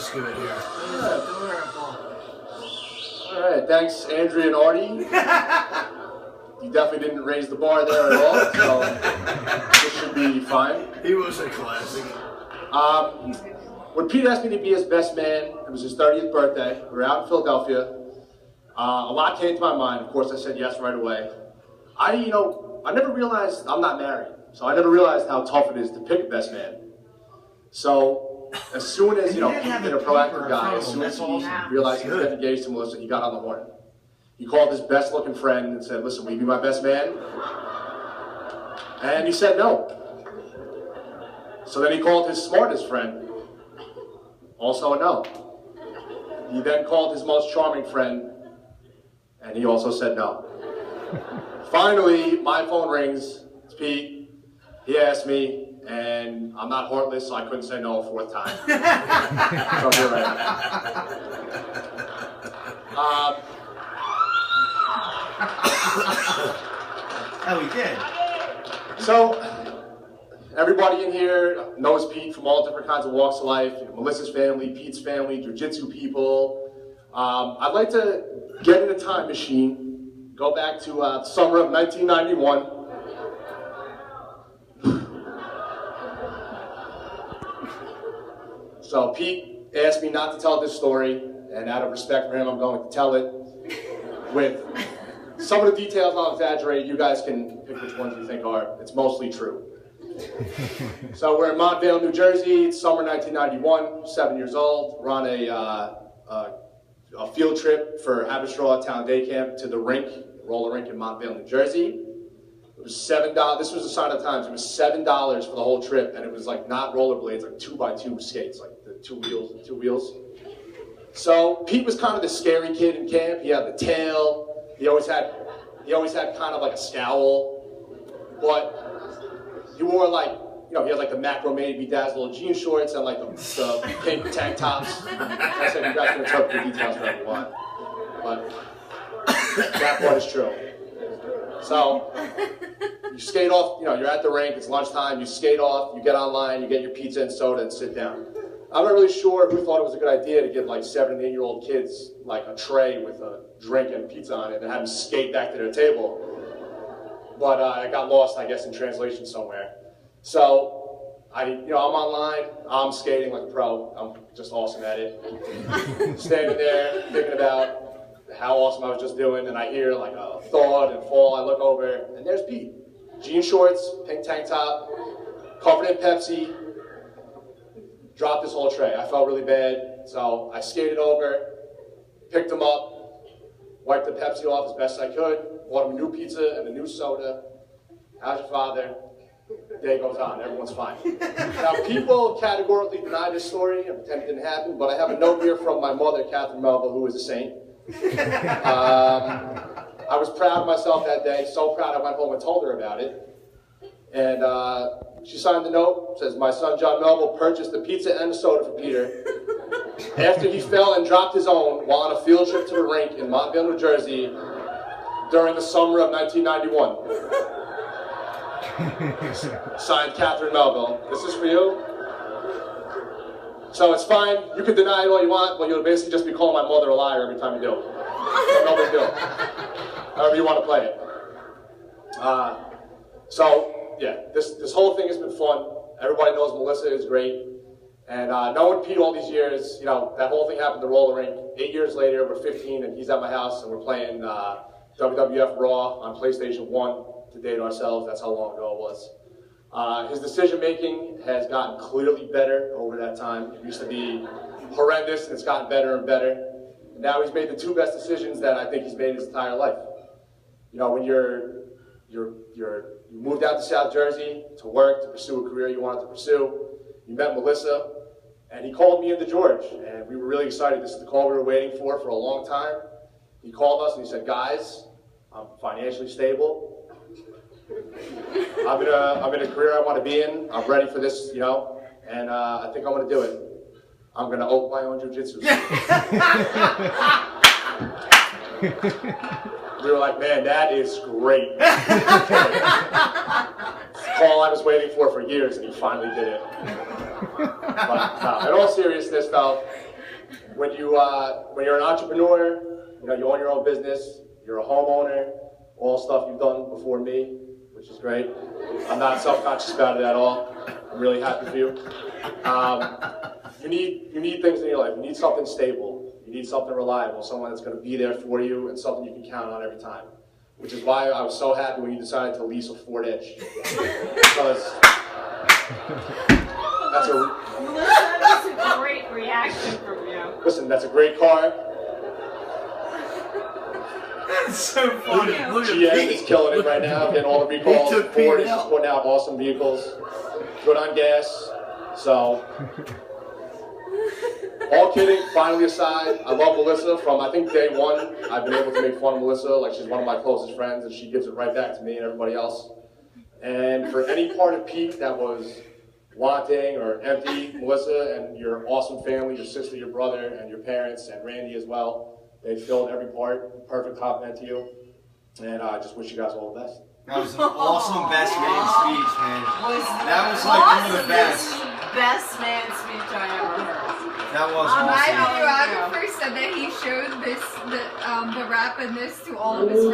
looks good here. All right, thanks, Andrea and Artie. You definitely didn't raise the bar there at all, so this should be fine. He was a classic. When Pete asked me to be his best man, it was his 30th birthday. We were out in Philadelphia. A lot came to my mind. Of course, I said yes right away. I never realized I'm not married, so I never realized how tough it is to pick a best man. So as soon as, Pete's been a proactive guy, as soon as he realized he was getting engaged to Melissa, he got on the horn. He called his best looking friend and said, listen, will you be my best man? And he said no. So then he called his smartest friend, also a no. He then called his most charming friend, and he also said no. Finally, my phone rings. It's Pete. He asked me, and I'm not heartless, so I couldn't say no a fourth time. So here I am. Oh, he did. So, everybody in here knows Pete from all different kinds of walks of life. Melissa's family, Pete's family, jiu-jitsu people. I'd like to get in a time machine, go back to the summer of 1991. So Pete asked me not to tell this story, and out of respect for him, I'm going to tell it with some of the details I'll exaggerate. You guys can pick which ones you think are. It's mostly true. So we're in Melville, New Jersey. It's summer 1991, 7 years old. We're on a field trip for Haberstraw Town Day Camp to the rink, roller rink in Melville, New Jersey. It was $7. This was a sign of the times. It was $7 for the whole trip, and it was like not rollerblades, like 2x2 skates, like the two wheels. So Pete was kind of the scary kid in camp. He had the tail. He always had kind of like a scowl, but he wore like, he had like the macrame bedazzled jean shorts and like the pink tank tops. I said you guys can interpret the details whatever you want, but that part is true. So you skate off, you're at the rink, it's lunchtime, you skate off, you get online, you get your pizza and soda and sit down. I'm not really sure who thought it was a good idea to give like 7 and 8-year-old kids like a tray with a drink and pizza on it and have them skate back to their table. But it got lost, I guess, in translation somewhere. So I'm online, I'm skating like a pro, I'm just awesome at it. Standing there thinking about how awesome I was just doing, and I hear like a thud and fall. I look over, and there's Pete. Jean shorts, pink tank top, covered in Pepsi. Dropped this whole tray. I felt really bad, so I skated over, picked him up, wiped the Pepsi off as best I could, bought him a new pizza and a new soda. How's your father? Day goes on, everyone's fine. Now, people categorically deny this story and pretend it didn't happen, but I have a note here from my mother, Catherine Melville, who is a saint. I was proud of myself that day, so proud I went home and told her about it. And she signed the note, says, my son John Melville purchased the pizza and the soda for Peter after he fell and dropped his own while on a field trip to the rink in Melville, New Jersey during the summer of 1991. Signed Catherine Melville. This is for you. So it's fine. You can deny it all you want, but you'll basically just be calling my mother a liar every time you do. So no big deal. However you want to play it. So yeah, this whole thing has been fun. Everybody knows Melissa is great. And knowing Pete all these years, that whole thing happened at the roller rink. 8 years later, we're 15 and he's at my house and we're playing WWF Raw on PlayStation 1 to date ourselves. That's how long ago it was. His decision making has gotten clearly better over that time. It used to be horrendous and it's gotten better and better. And now he's made the 2 best decisions that I think he's made his entire life. When you moved out to South Jersey to work, to pursue a career you wanted to pursue. You met Melissa, and he called me into George, and we were really excited. This is the call we were waiting for a long time. He called us and he said, guys, I'm financially stable. I'm in a career I want to be in. I'm ready for this, and I think I'm going to do it. I'm going to open my own jiu-jitsu. We were like, man, that is great. It's the call I was waiting for years, and he finally did it. But in all seriousness, though, when you're an entrepreneur, you know, you own your own business, you're a homeowner, all stuff you've done before me, which is great. I'm not self-conscious about it at all. I'm really happy for you. You need things in your life. You need something stable. You need something reliable, someone that's going to be there for you and something you can count on every time. Which is why I was so happy when you decided to lease a Ford Edge. Because Melissa, that's a great reaction from you. Listen, that's a great car. That's so funny. GM is killing it right now, getting all the recalls. Ford is just putting out awesome vehicles. Good on gas. So, all kidding, finally aside, I love Melissa from, I think, day one. I've been able to make fun of Melissa, like she's one of my closest friends, and she gives it right back to me and everybody else. And for any part of Pete that was wanting or empty, Melissa and your awesome family, your sister, your brother, and your parents, and Randy as well, they filled every part. Perfect compliment to you. And I just wish you guys all the best. That was an awesome best man speech, man. That was like one of the best. Best man speech I ever heard. That was My awesome. videographer said that he showed the rap in this to all of his friends.